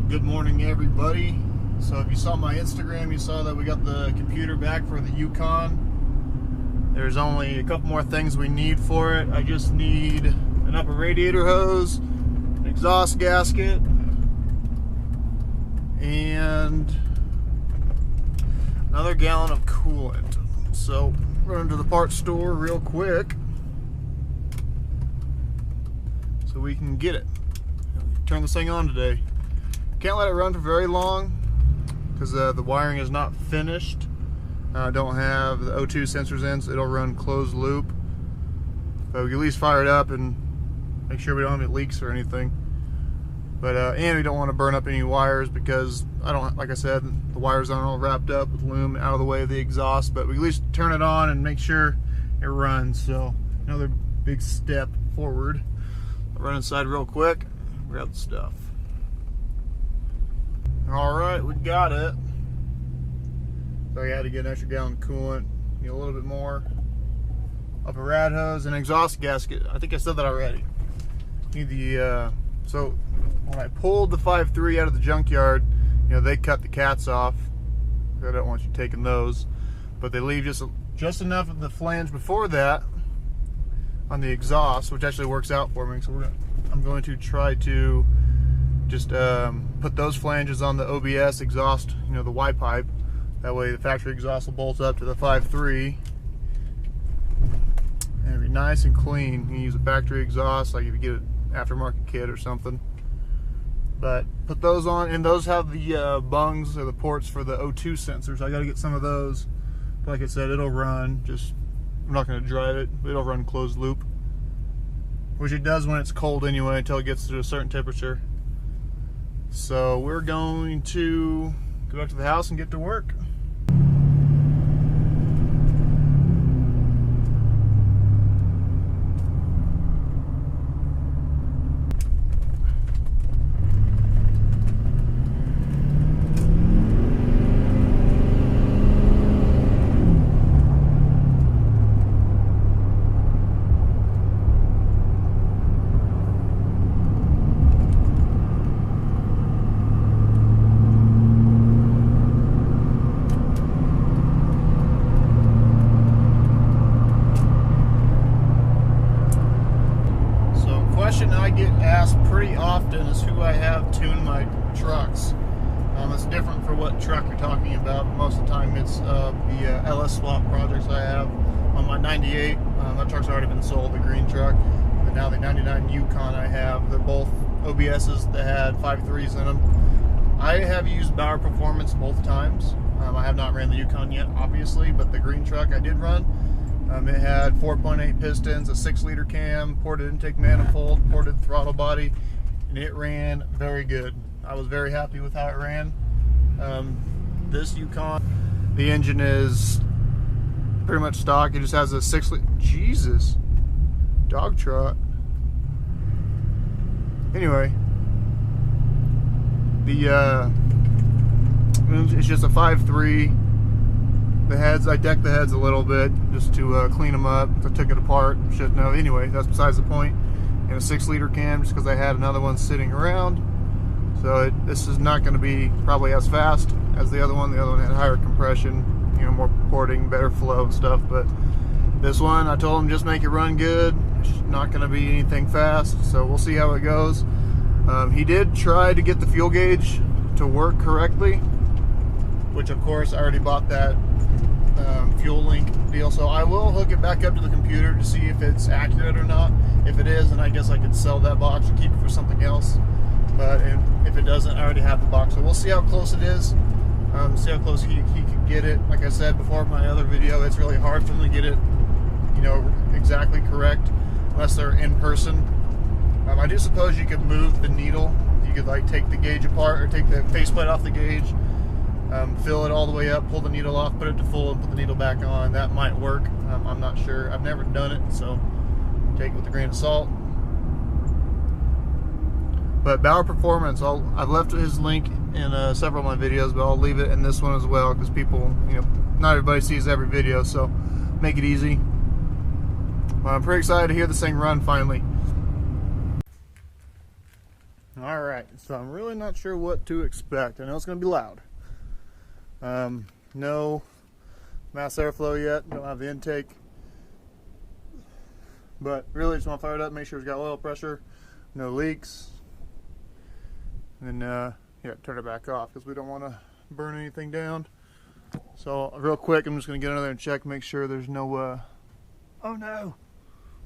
Good morning, everybody. So if you saw my Instagram, you saw that we got the computer back for the Yukon. There's only a couple more things we need for it. I just need an upper radiator hose, an exhaust gasket, and another gallon of coolant. So run to the parts store real quick so we can get it. Turn this thing on today. Can't let it run for very long because the wiring is not finished. I don't have the O2 sensors in, so it'll run closed loop. But we can at least fire it up and make sure we don't have any leaks or anything. But and we don't want to burn up any wires because I don't, like I said, the wires aren't all wrapped up with loom out of the way of the exhaust. But we can at least turn it on and make sure it runs. So another big step forward. I'll run inside real quick, grab the stuff. Alright, we got it. So I had to get an extra gallon of coolant, need a little bit more. Upper rad hose and exhaust gasket. I think I said that already. Need the, so when I pulled the 5.3 out of the junkyard, you know, they cut the cats off. I don't want you taking those. But they leave just enough of the flange before that on the exhaust, which actually works out for me. So I'm going to try to just put those flanges on the OBS exhaust, you know, the Y pipe. That way the factory exhaust will bolt up to the 5.3 and it'll be nice and clean. You can use a factory exhaust, like if you get an aftermarket kit or something. But put those on, and those have the bungs or the ports for the O2 sensors. I got to get some of those. But like I said, it'll run. Just I'm not going to drive it, but it'll run closed loop, which it does when it's cold anyway until it gets to a certain temperature. So we're going to go back to the house and get to work. Question I get asked pretty often is who I have tune my trucks. It's different for what truck you're talking about. Most of the time it's the LS swap projects I have on my 98. That truck's already been sold, the green truck. And now the 99 Yukon I have. They're both OBSs that had 5.3s in them. I have used Bauer Performance both times. I have not ran the Yukon yet, obviously, but the green truck I did run. It had 4.8 pistons, a 6-liter cam, ported intake manifold, ported throttle body, and it ran very good. I was very happy with how it ran. This Yukon, the engine is pretty much stock. It just has a 6-liter, Jesus, dog trot. Anyway, it's just a 5.3. The heads, I decked the heads a little bit just to clean them up. I took it apart. Shouldn't have. Anyway, that's besides the point. And a 6-liter cam just because I had another one sitting around. So this is not going to be probably as fast as the other one. The other one had higher compression, you know, more porting, better flow and stuff. But this one, I told him just make it run good. It's not going to be anything fast. So we'll see how it goes. He did try to get the fuel gauge to work correctly, which of course I already bought that fuel link deal, so I will hook it back up to the computer to see if it's accurate or not. If it is, then I guess I could sell that box or keep it for something else. But if it doesn't, I already have the box, so we'll see how close it is. See how close he could get it. Like I said before in my other video, it's really hard for them to get it, you know, exactly correct unless they're in person. I do suppose you could move the needle. You could like take the gauge apart or take the faceplate off the gauge. Fill it all the way up, pull the needle off, put it to full, and put the needle back on. That might work. I'm not sure. I've never done it, so take it with a grain of salt. But Bauer Performance, I've left his link in several of my videos, but I'll leave it in this one as well because people, you know, not everybody sees every video, so make it easy. I'm pretty excited to hear this thing run finally. Alright, so I'm really not sure what to expect. I know it's going to be loud. No mass airflow yet, don't have the intake. But really just want to fire it up, make sure it's got oil pressure, no leaks. And then, yeah, turn it back off because we don't want to burn anything down. So real quick, I'm just going to get under there and check, make sure there's no, oh no,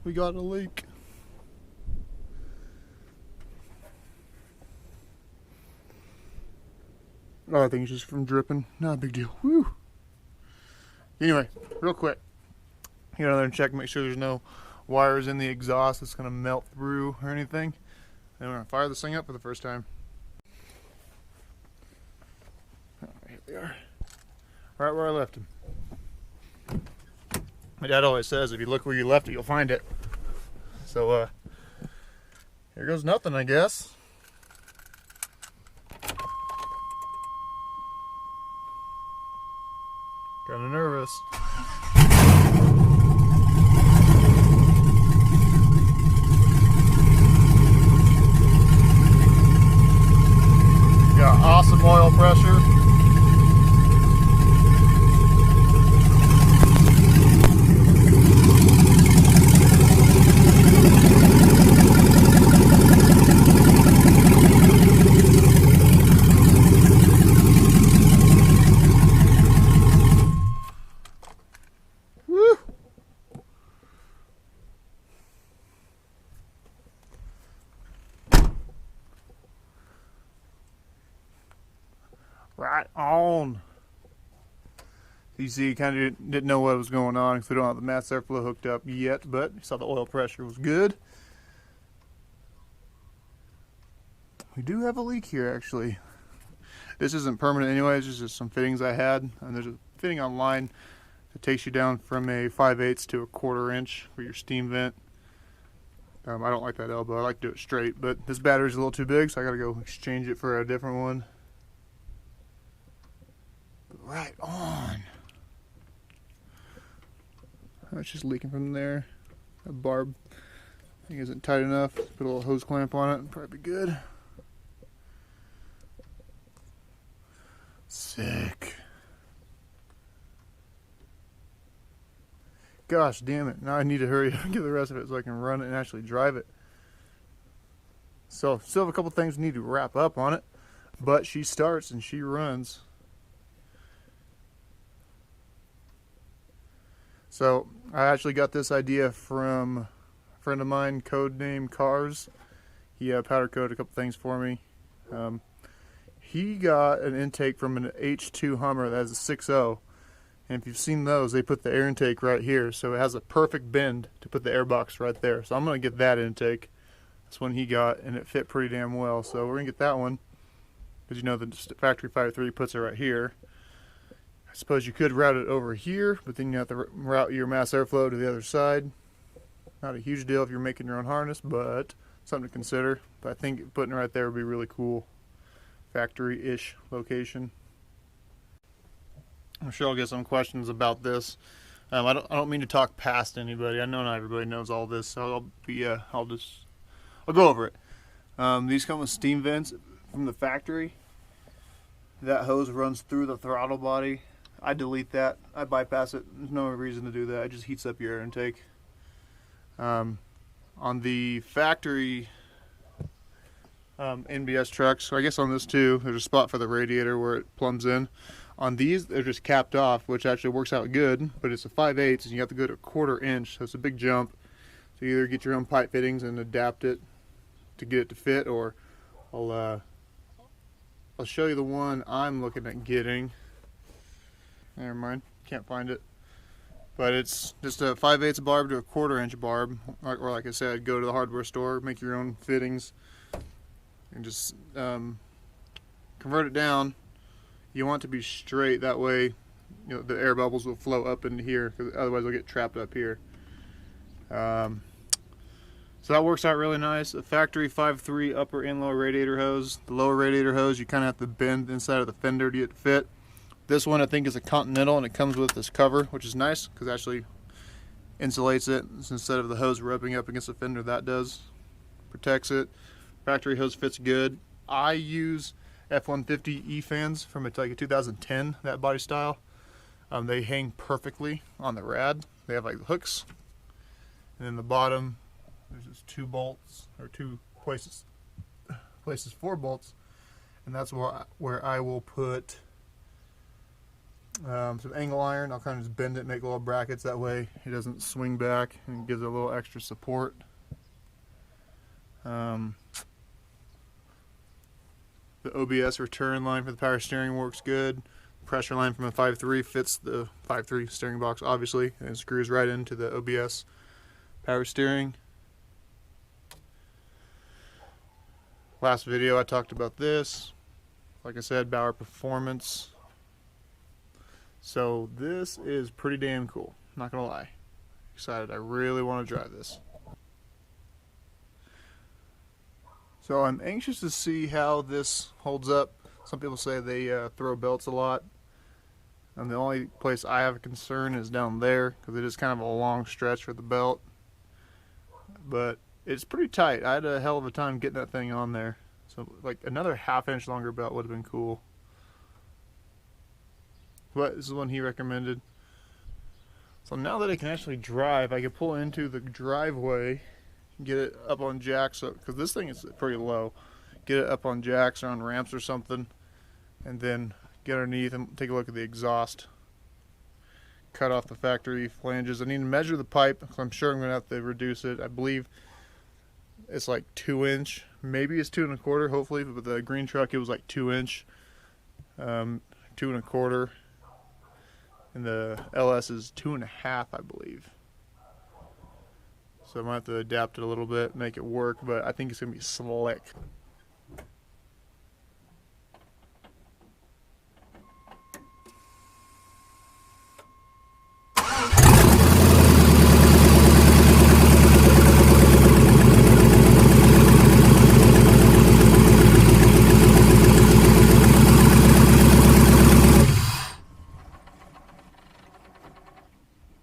we got a leak. Oh, I think it's just from dripping. Not a big deal. Whew. Anyway, real quick, get under there and check, make sure there's no wires in the exhaust that's going to melt through or anything. And we're going to fire this thing up for the first time. Oh, here they are. Right where I left him. My dad always says, if you look where you left it, you'll find it. So, here goes nothing, I guess. Kinda nervous. Got awesome oil pressure. Right on. You see, you kind of didn't know what was going on because we don't have the mass airflow hooked up yet, but you saw the oil pressure was good. We do have a leak here, actually. This isn't permanent anyways, it's just some fittings I had, and there's a fitting online that takes you down from a 5/8 to a 1/4 inch for your steam vent. I don't like that elbow, I like to do it straight, but this battery's a little too big, so I gotta go exchange it for a different one. Right on. It's just leaking from there. A barb I think isn't tight enough. Put a little hose clamp on it, probably be good. Sick. Gosh damn it. Now I need to hurry up and get the rest of it so I can run it and actually drive it. So still have a couple things we need to wrap up on it, but she starts and she runs. So I actually got this idea from a friend of mine, codename Cars. He powder coated a couple things for me. He got an intake from an H2 Hummer that has a 6.0. And if you've seen those, they put the air intake right here. So it has a perfect bend to put the air box right there. So I'm going to get that intake. That's one he got, and it fit pretty damn well. So we're going to get that one. Because you know the factory 5.3 puts it right here. I suppose you could route it over here, but then you have to route your mass airflow to the other side. Not a huge deal if you're making your own harness, but something to consider. But I think putting it right there would be really cool. Factory-ish location. I'm sure I'll get some questions about this. I don't mean to talk past anybody. I know not everybody knows all this, so I'll go over it. These come with steam vents from the factory. That hose runs through the throttle body. I delete that. I bypass it. There's no reason to do that. It just heats up your air intake. On the factory NBS trucks, so I guess on this too, there's a spot for the radiator where it plumbs in. On these, they're just capped off, which actually works out good, but it's a 5/8, and you have to go to a 1/4 inch, so it's a big jump. So you either get your own pipe fittings and adapt it to get it to fit, or I'll show you the one I'm looking at getting. Never mind, can't find it. But it's just a 5/8 barb to a 1/4 inch barb, or like I said, go to the hardware store, make your own fittings, and just convert it down. You want it to be straight, that way you know the air bubbles will flow up into here, because otherwise they'll get trapped up here. So that works out really nice. A factory 5.3 upper and lower radiator hose. The lower radiator hose you kind of have to bend inside of the fender to get it to fit. This one I think is a Continental, and it comes with this cover, which is nice because it actually insulates it instead of the hose rubbing up against the fender. That does protects it. Factory hose fits good. I use F-150 E-fans from like a 2010, that body style. They hang perfectly on the rad. They have like hooks, and then the bottom there's just 2 bolts, or 2 places for bolts, and that's where I will put some angle iron. I'll kind of just bend it, make little brackets, that way it doesn't swing back and gives it a little extra support. The OBS return line for the power steering works good. Pressure line from a 5.3 fits the 5.3 steering box, obviously, and it screws right into the OBS power steering. Last video I talked about this. Like I said, Bauer Performance. So this is pretty damn cool, not gonna lie. Excited, I really want to drive this. So I'm anxious to see how this holds up. Some people say they throw belts a lot. And the only place I have a concern is down there, because it is kind of a long stretch for the belt. But it's pretty tight. I had a hell of a time getting that thing on there. So like another ½ inch longer belt would have been cool. But this is one he recommended. So now that I can actually drive, I can pull into the driveway, get it up on jacks, because this thing is pretty low. Get it up on jacks or on ramps or something, and then get underneath and take a look at the exhaust. Cut off the factory flanges. I need to measure the pipe, because I'm sure I'm going to have to reduce it. I believe it's like 2 inch. Maybe it's 2 1/4, hopefully, but the green truck it was like 2 inch. 2 1/4. And the LS is 2 1/2, I believe. So I might have to adapt it a little bit, make it work, but I think it's going to be slick.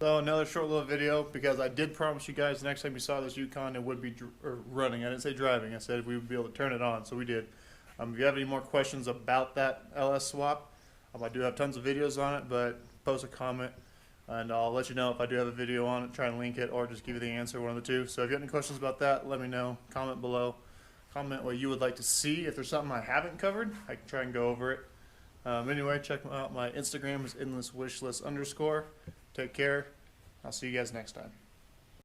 So another short little video, because I did promise you guys next time you saw this Yukon it would be running. I didn't say driving, I said we would be able to turn it on, so we did. If you have any more questions about that LS swap, I do have tons of videos on it, but post a comment and I'll let you know if I do have a video on it, try and link it, or just give you the answer, one of the two. So if you have any questions about that, let me know. Comment below. Comment what you would like to see. If there's something I haven't covered, I can try and go over it. Anyway, check out my Instagram is endlesswishlist_. Take care. I'll see you guys next time.